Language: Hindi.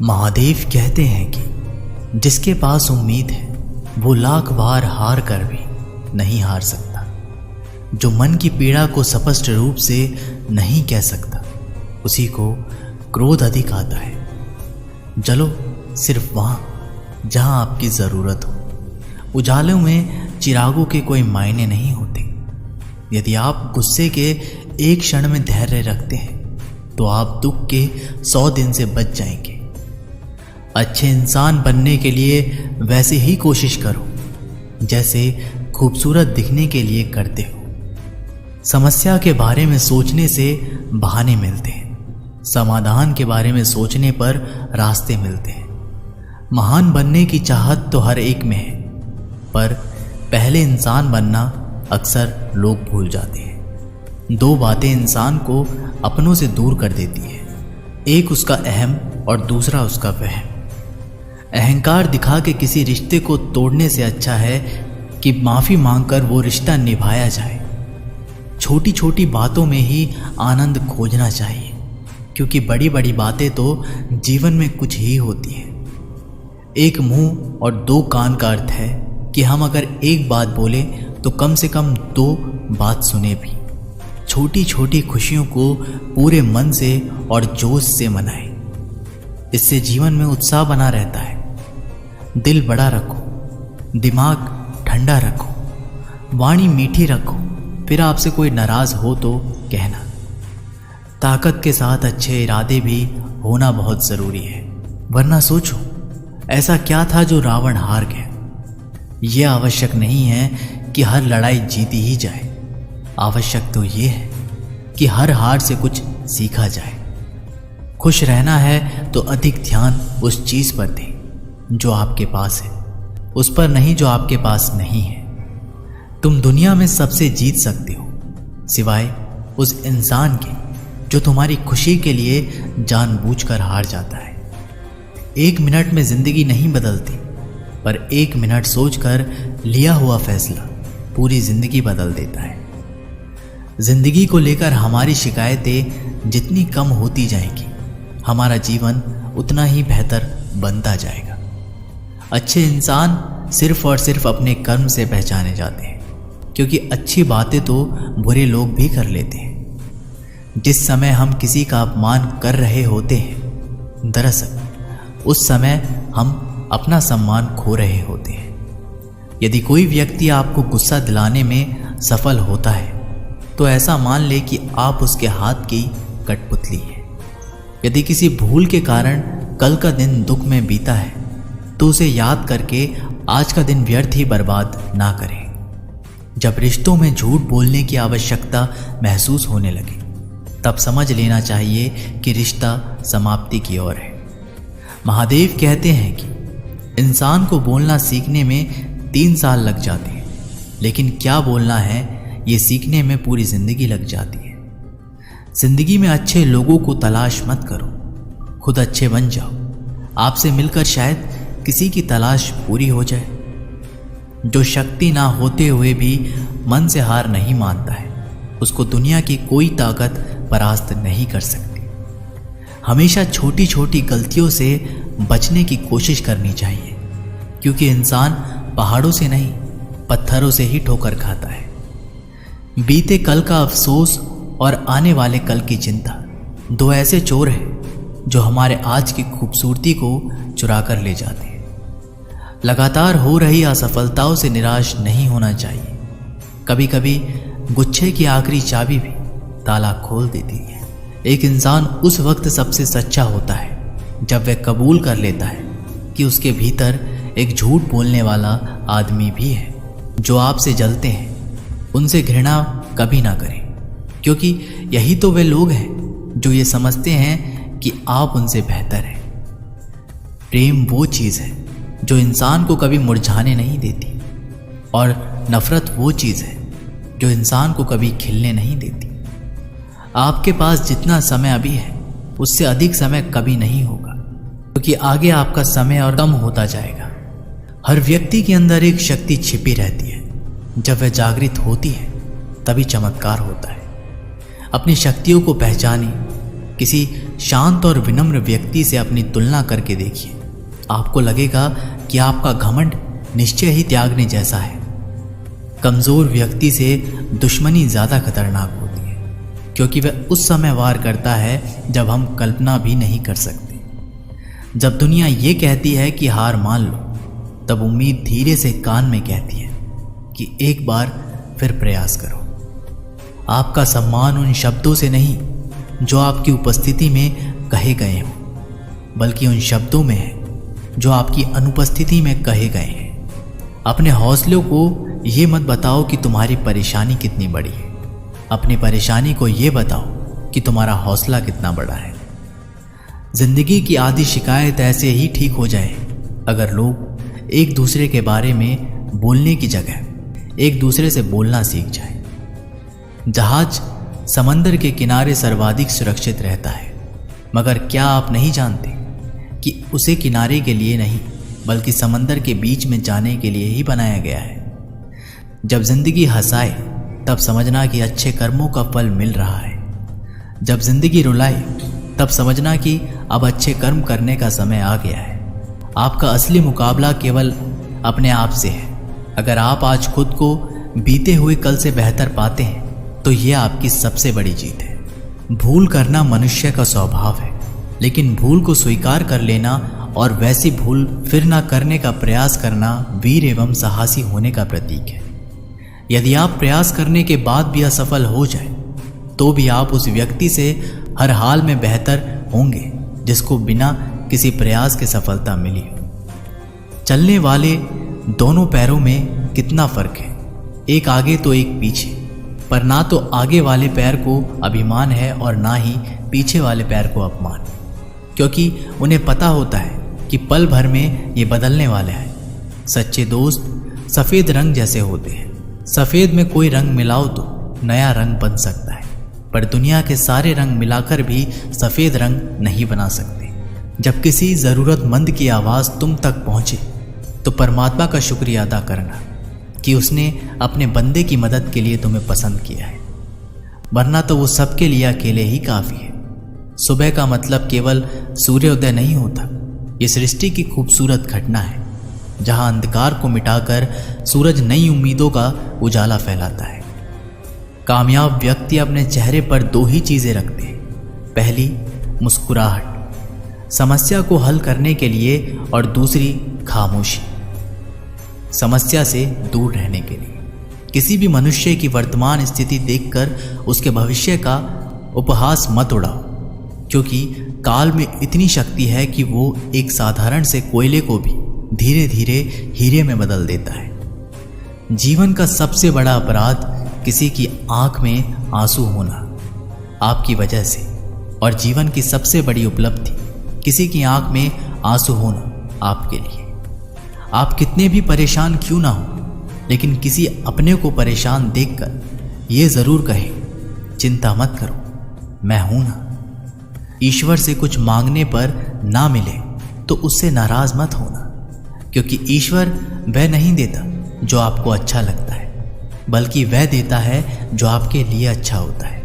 महादेव कहते हैं कि जिसके पास उम्मीद है वो लाख बार हार कर भी नहीं हार सकता। जो मन की पीड़ा को स्पष्ट रूप से नहीं कह सकता उसी को क्रोध अधिक आता है। चलो सिर्फ वहां जहां आपकी जरूरत हो। उजालों में चिरागों के कोई मायने नहीं होते। यदि आप गुस्से के एक क्षण में धैर्य रखते हैं तो आप दुख के 100 दिन से बच जाएंगे। अच्छे इंसान बनने के लिए वैसे ही कोशिश करो जैसे खूबसूरत दिखने के लिए करते हो। समस्या के बारे में सोचने से बहाने मिलते हैं, समाधान के बारे में सोचने पर रास्ते मिलते हैं। महान बनने की चाहत तो हर एक में है, पर पहले इंसान बनना अक्सर लोग भूल जाते हैं। 2 बातें इंसान को अपनों से दूर कर देती है, एक उसका अहम और दूसरा उसका वहम। अहंकार दिखा के किसी रिश्ते को तोड़ने से अच्छा है कि माफ़ी मांगकर वो रिश्ता निभाया जाए। छोटी छोटी बातों में ही आनंद खोजना चाहिए, क्योंकि बड़ी बड़ी बातें तो जीवन में कुछ ही होती हैं। एक मुंह और 2 कान का अर्थ है कि हम अगर एक बात बोले तो कम से कम 2 बात सुने भी। छोटी छोटी खुशियों को पूरे मन से और जोश से मनाएं, इससे जीवन में उत्साह बना रहता है। दिल बड़ा रखो, दिमाग ठंडा रखो, वाणी मीठी रखो। फिर आपसे कोई नाराज हो तो कहना। ताकत के साथ अच्छे इरादे भी होना बहुत जरूरी है, वरना सोचो ऐसा क्या था जो रावण हार गया। यह आवश्यक नहीं है कि हर लड़ाई जीती ही जाए, आवश्यक तो यह है कि हर हार से कुछ सीखा जाए। खुश रहना है तो अधिक ध्यान उस चीज पर दें जो आपके पास है, उस पर नहीं जो आपके पास नहीं है। तुम दुनिया में सबसे जीत सकते हो सिवाय उस इंसान के जो तुम्हारी खुशी के लिए जानबूझकर हार जाता है। 1 मिनट में जिंदगी नहीं बदलती, पर 1 मिनट सोचकर लिया हुआ फैसला पूरी जिंदगी बदल देता है। जिंदगी को लेकर हमारी शिकायतें जितनी कम होती जाएंगी, हमारा जीवन उतना ही बेहतर बनता जाएगा। अच्छे इंसान सिर्फ और सिर्फ अपने कर्म से पहचाने जाते हैं, क्योंकि अच्छी बातें तो बुरे लोग भी कर लेते हैं। जिस समय हम किसी का अपमान कर रहे होते हैं, दरअसल उस समय हम अपना सम्मान खो रहे होते हैं। यदि कोई व्यक्ति आपको गुस्सा दिलाने में सफल होता है तो ऐसा मान ले कि आप उसके हाथ की कठपुतली है। यदि किसी भूल के कारण कल का दिन दुख में बीता है तो उसे याद करके आज का दिन व्यर्थ ही बर्बाद ना करें। जब रिश्तों में झूठ बोलने की आवश्यकता महसूस होने लगे तब समझ लेना चाहिए कि रिश्ता समाप्ति की ओर है। महादेव कहते हैं कि इंसान को बोलना सीखने में 3 साल लग जाते हैं, लेकिन क्या बोलना है ये सीखने में पूरी जिंदगी लग जाती है। जिंदगी में अच्छे लोगों को तलाश मत करो, खुद अच्छे बन जाओ। आपसे मिलकर शायद किसी की तलाश पूरी हो जाए। जो शक्ति ना होते हुए भी मन से हार नहीं मानता है, उसको दुनिया की कोई ताकत परास्त नहीं कर सकती। हमेशा छोटी छोटी गलतियों से बचने की कोशिश करनी चाहिए, क्योंकि इंसान पहाड़ों से नहीं पत्थरों से ही ठोकर खाता है। बीते कल का अफसोस और आने वाले कल की चिंता 2 ऐसे चोर हैं जो हमारे आज की खूबसूरती को चुरा कर ले जाते हैं। लगातार हो रही असफलताओं से निराश नहीं होना चाहिए। कभी कभी गुच्छे की आखिरी चाबी भी ताला खोल देती है। एक इंसान उस वक्त सबसे सच्चा होता है जब वह कबूल कर लेता है कि उसके भीतर एक झूठ बोलने वाला आदमी भी है। जो आपसे जलते हैं उनसे घृणा कभी ना करें, क्योंकि यही तो वे लोग हैं जो ये समझते हैं कि आप उनसे बेहतर हैं। प्रेम वो चीज़ है जो इंसान को कभी मुरझाने नहीं देती, और नफरत वो चीज़ है जो इंसान को कभी खिलने नहीं देती। आपके पास जितना समय अभी है उससे अधिक समय कभी नहीं होगा, क्योंकि आगे आपका समय और कम होता जाएगा। हर व्यक्ति के अंदर एक शक्ति छिपी रहती है, जब वह जागृत होती है तभी चमत्कार होता है। अपनी शक्तियों को पहचानें, किसी शांत और विनम्र व्यक्ति से अपनी तुलना करके देखिए। आपको लगेगा कि आपका घमंड निश्चय ही त्यागने जैसा है। कमजोर व्यक्ति से दुश्मनी ज्यादा खतरनाक होती है, क्योंकि वह उस समय वार करता है जब हम कल्पना भी नहीं कर सकते। जब दुनिया ये कहती है कि हार मान लो, तब उम्मीद धीरे से कान में कहती है कि एक बार फिर प्रयास करो। आपका सम्मान उन शब्दों से नहीं जो आपकी उपस्थिति में कहे गए हों, बल्कि उन शब्दों में है जो आपकी अनुपस्थिति में कहे गए हैं। अपने हौसलों को ये मत बताओ कि तुम्हारी परेशानी कितनी बड़ी है, अपनी परेशानी को ये बताओ कि तुम्हारा हौसला कितना बड़ा है। जिंदगी की आधी शिकायत ऐसे ही ठीक हो जाए अगर लोग एक दूसरे के बारे में बोलने की जगह एक दूसरे से बोलना सीख जाए। जहाज समंदर के किनारे सर्वाधिक सुरक्षित रहता है, मगर क्या आप नहीं जानते कि उसे किनारे के लिए नहीं बल्कि समंदर के बीच में जाने के लिए ही बनाया गया है। जब जिंदगी हंसाए तब समझना कि अच्छे कर्मों का फल मिल रहा है। जब जिंदगी रुलाए तब समझना कि अब अच्छे कर्म करने का समय आ गया है। आपका असली मुकाबला केवल अपने आप से है। अगर आप आज खुद को बीते हुए कल से बेहतर पाते हैं तो यह आपकी सबसे बड़ी जीत है। भूल करना मनुष्य का स्वभाव है, लेकिन भूल को स्वीकार कर लेना और वैसी भूल फिर ना करने का प्रयास करना वीर एवं साहसी होने का प्रतीक है। यदि आप प्रयास करने के बाद भी असफल हो जाए तो भी आप उस व्यक्ति से हर हाल में बेहतर होंगे जिसको बिना किसी प्रयास के सफलता मिली हो। चलने वाले दोनों पैरों में कितना फर्क है, एक आगे तो एक पीछे, पर ना तो आगे वाले पैर को अभिमान है और ना ही पीछे वाले पैर को अपमान, क्योंकि उन्हें पता होता है कि पल भर में ये बदलने वाले हैं। सच्चे दोस्त सफ़ेद रंग जैसे होते हैं। सफ़ेद में कोई रंग मिलाओ तो नया रंग बन सकता है, पर दुनिया के सारे रंग मिलाकर भी सफ़ेद रंग नहीं बना सकते। जब किसी ज़रूरतमंद की आवाज़ तुम तक पहुँचे तो परमात्मा का शुक्रिया अदा करना कि उसने अपने बंदे की मदद के लिए तुम्हें पसंद किया है, वरना तो वो सबके लिए अकेले ही काफ़ी है। सुबह का मतलब केवल सूर्योदय नहीं होता, ये सृष्टि की खूबसूरत घटना है जहाँ अंधकार को मिटाकर सूरज नई उम्मीदों का उजाला फैलाता है। कामयाब व्यक्ति अपने चेहरे पर दो ही चीज़ें रखते हैं, पहली मुस्कुराहट समस्या को हल करने के लिए और दूसरी खामोशी समस्या से दूर रहने के लिए। किसी भी मनुष्य की वर्तमान स्थिति देखकर उसके भविष्य का उपहास मत उड़ाओ, क्योंकि काल में इतनी शक्ति है कि वो एक साधारण से कोयले को भी धीरे धीरे हीरे में बदल देता है। जीवन का सबसे बड़ा अपराध किसी की आंख में आंसू होना आपकी वजह से, और जीवन की सबसे बड़ी उपलब्धि किसी की आंख में आंसू होना आपके लिए। आप कितने भी परेशान क्यों ना हो, लेकिन किसी अपने को परेशान देखकर ये जरूर कहें, चिंता मत करो, मैं हूं ना। ईश्वर से कुछ मांगने पर ना मिले तो उससे नाराज मत होना, क्योंकि ईश्वर वह नहीं देता जो आपको अच्छा लगता है, बल्कि वह देता है जो आपके लिए अच्छा होता है।